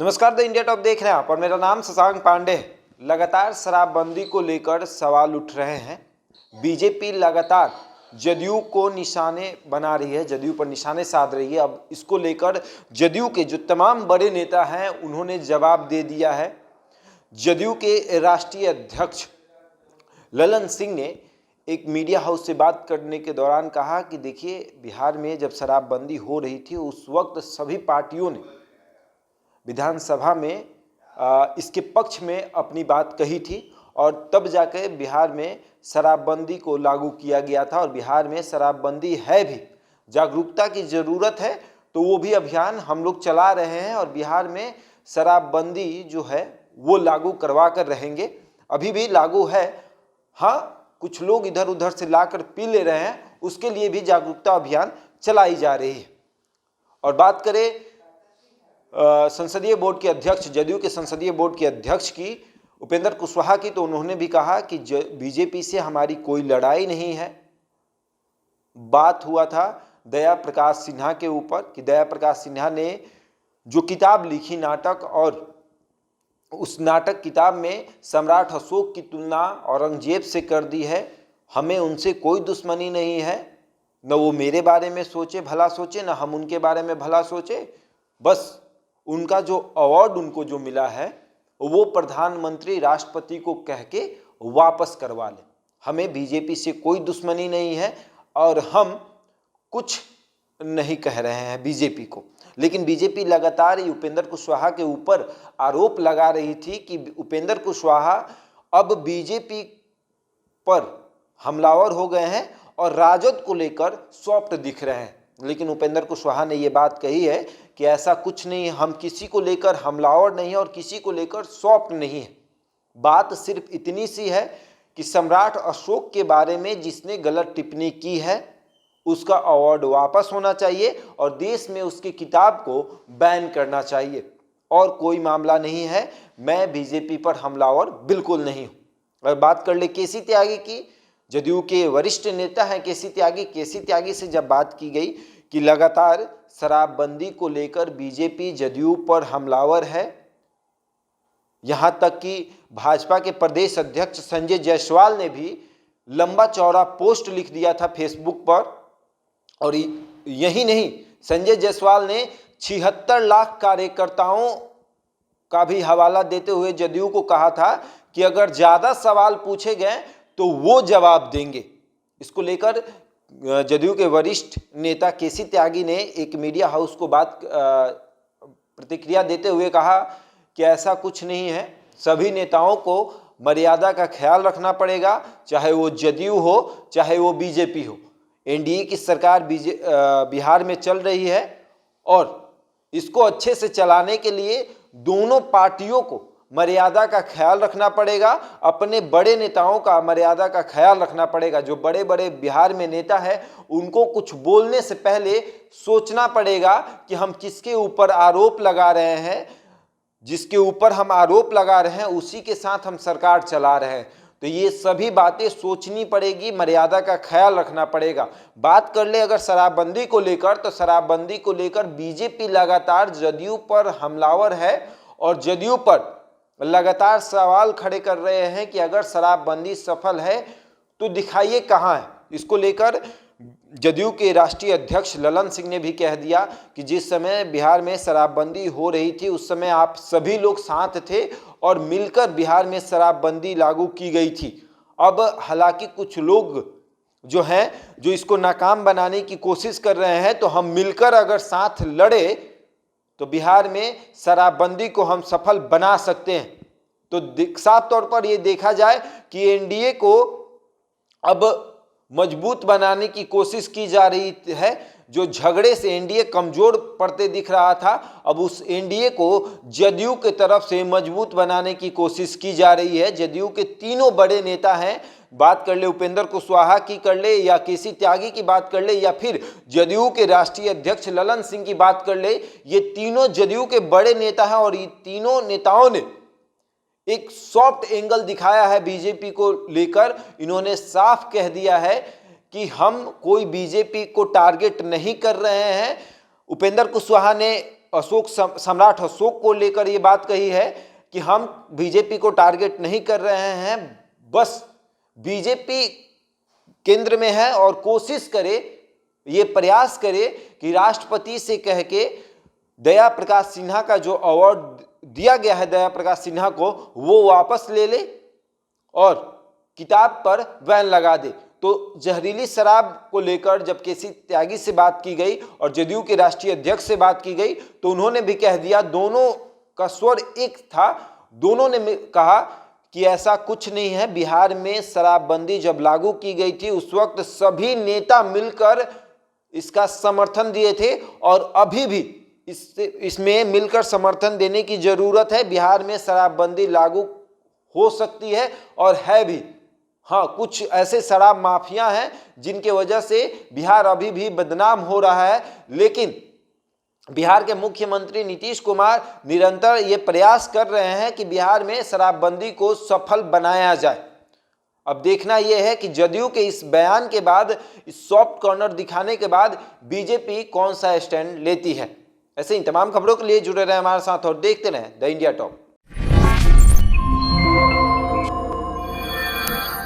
नमस्कार, the India top देख रहे हैं आप और मेरा नाम शशांक पांडे है। लगातार शराबबंदी को लेकर सवाल उठ रहे हैं। बीजेपी लगातार जदयू को निशाने बना रही है, जदयू पर निशाने साध रही है। अब इसको लेकर जदयू के जो तमाम बड़े नेता हैं उन्होंने जवाब दे दिया है। जदयू के राष्ट्रीय अध्यक्ष ललन सिंह ने एक मीडिया हाउस से बात करने के दौरान कहा कि देखिए, बिहार में जब शराबबंदी हो रही थी उस वक्त सभी पार्टियों ने विधानसभा में इसके पक्ष में अपनी बात कही थी और तब जाकर बिहार में शराबबंदी को लागू किया गया था। और बिहार में शराबबंदी है भी, जागरूकता की ज़रूरत है तो वो भी अभियान हम लोग चला रहे हैं और बिहार में शराबबंदी जो है वो लागू करवा कर रहेंगे। अभी भी लागू है, हाँ कुछ लोग इधर उधर से लाकर पी ले रहे हैं, उसके लिए भी जागरूकता अभियान चलाई जा रही है। और बात करें संसदीय बोर्ड के अध्यक्ष, जदयू के संसदीय बोर्ड के अध्यक्ष की, उपेंद्र कुशवाहा की, तो उन्होंने भी कहा कि बीजेपी से हमारी कोई लड़ाई नहीं है। बात हुआ था दया प्रकाश सिन्हा के ऊपर कि दया प्रकाश सिन्हा ने जो किताब लिखी नाटक, और उस नाटक किताब में सम्राट अशोक की तुलना औरंगजेब से कर दी है। हमें उनसे कोई दुश्मनी नहीं है, न वो मेरे बारे में सोचे भला सोचे, न हम उनके बारे में भला सोचे। बस उनका जो अवार्ड उनको जो मिला है वो प्रधानमंत्री राष्ट्रपति को कह के वापस करवा लें। हमें बीजेपी से कोई दुश्मनी नहीं है और हम कुछ नहीं कह रहे हैं बीजेपी को। लेकिन बीजेपी लगातार उपेंद्र कुशवाहा के ऊपर आरोप लगा रही थी कि उपेंद्र कुशवाहा अब बीजेपी पर हमलावर हो गए हैं और राजद को लेकर सॉफ्ट दिख रहे हैं। लेकिन उपेंद्र कुशवाहा ने ये बात कही है कि ऐसा कुछ नहीं, हम किसी को लेकर हमलावर नहीं है और किसी को लेकर सॉफ्ट नहीं है। बात सिर्फ इतनी सी है कि सम्राट अशोक के बारे में जिसने गलत टिप्पणी की है उसका अवार्ड वापस होना चाहिए और देश में उसकी किताब को बैन करना चाहिए, और कोई मामला नहीं है। मैं बीजेपी पर हमलावर बिल्कुल नहीं हूँ। और बात कर ले केसी त्यागी की, जदयू के वरिष्ठ नेता हैं केसी त्यागी से जब बात की गई कि लगातार शराबबंदी को लेकर बीजेपी जदयू पर हमलावर है, यहाँ तक कि भाजपा के प्रदेश अध्यक्ष संजय जायसवाल ने भी लंबा चौड़ा पोस्ट लिख दिया था फेसबुक पर। और यही नहीं, संजय जायसवाल ने 76 लाख कार्यकर्ताओं का भी हवाला देते हुए जदयू को कहा था कि अगर ज़्यादा सवाल पूछे गए तो वो जवाब देंगे। इसको लेकर जदयू के वरिष्ठ नेता केसी त्यागी ने एक मीडिया हाउस को प्रतिक्रिया देते हुए कहा कि ऐसा कुछ नहीं है, सभी नेताओं को मर्यादा का ख्याल रखना पड़ेगा, चाहे वो जदयू हो चाहे वो बीजेपी हो। एनडीए की सरकार बिहार में चल रही है और इसको अच्छे से चलाने के लिए दोनों पार्टियों को मर्यादा का ख्याल रखना पड़ेगा, अपने बड़े नेताओं का मर्यादा का ख्याल रखना पड़ेगा। जो बड़े बड़े बिहार में नेता है उनको कुछ बोलने से पहले सोचना पड़ेगा कि हम किसके ऊपर आरोप लगा रहे हैं, जिसके ऊपर हम आरोप लगा रहे हैं उसी के साथ हम सरकार चला रहे हैं। तो ये सभी बातें सोचनी पड़ेगी, मर्यादा का ख्याल रखना पड़ेगा। बात कर ले अगर शराबबंदी को लेकर, तो शराबबंदी को लेकर बीजेपी लगातार जदयू पर हमलावर है और जदयू पर लगातार सवाल खड़े कर रहे हैं कि अगर शराबबंदी सफल है तो दिखाइए कहाँ है। इसको लेकर जदयू के राष्ट्रीय अध्यक्ष ललन सिंह ने भी कह दिया कि जिस समय बिहार में शराबबंदी हो रही थी उस समय आप सभी लोग साथ थे और मिलकर बिहार में शराबबंदी लागू की गई थी। अब हालांकि कुछ लोग जो हैं जो इसको नाकाम बनाने की कोशिश कर रहे हैं, तो हम मिलकर अगर साथ लड़े तो बिहार में शराबबंदी को हम सफल बना सकते हैं। तो साफ तौर पर यह देखा जाए कि एनडीए को अब मजबूत बनाने की कोशिश की जा रही है। जो झगड़े से एनडीए कमजोर पड़ते दिख रहा था, अब उस एनडीए को जदयू के तरफ से मजबूत बनाने की कोशिश की जा रही है। जदयू के तीनों बड़े नेता हैं, बात कर ले उपेंद्र कुशवाहा की कर ले या केसी त्यागी की बात कर ले या फिर जदयू के राष्ट्रीय अध्यक्ष ललन सिंह की बात कर ले, ये तीनों जदयू के बड़े नेता हैं और ये तीनों नेताओं ने एक सॉफ्ट एंगल दिखाया है बीजेपी को लेकर। इन्होंने साफ कह दिया है कि हम कोई बीजेपी को टारगेट नहीं कर रहे हैं। उपेंद्र कुशवाहा ने सम्राट अशोक को लेकर ये बात कही है कि हम बीजेपी को टारगेट नहीं कर रहे हैं, बस बीजेपी केंद्र में है और कोशिश करे, ये प्रयास करे कि राष्ट्रपति से कह के दया प्रकाश सिन्हा का जो अवार्ड दिया गया है दया प्रकाश सिन्हा को, वो वापस ले ले और किताब पर बैन लगा दे। तो जहरीली शराब को लेकर जब केसी त्यागी से बात की गई और जदयू के राष्ट्रीय अध्यक्ष से बात की गई तो उन्होंने भी कह दिया, दोनों का स्वर एक था, दोनों ने कहा कि ऐसा कुछ नहीं है। बिहार में शराबबंदी जब लागू की गई थी उस वक्त सभी नेता मिलकर इसका समर्थन दिए थे और अभी भी इसमें मिलकर समर्थन देने की जरूरत है। बिहार में शराबबंदी लागू हो सकती है और है भी। हाँ, कुछ ऐसे शराब माफिया हैं जिनके वजह से बिहार अभी भी बदनाम हो रहा है, लेकिन बिहार के मुख्यमंत्री नीतीश कुमार निरंतर ये प्रयास कर रहे हैं कि बिहार में शराबबंदी को सफल बनाया जाए। अब देखना यह है कि जदयू के इस बयान के बाद, इस सॉफ्ट कॉर्नर दिखाने के बाद बीजेपी कौन सा स्टैंड लेती है। ऐसे ही तमाम खबरों के लिए जुड़े रहें हमारे साथ और देखते रहें द इंडिया टॉप।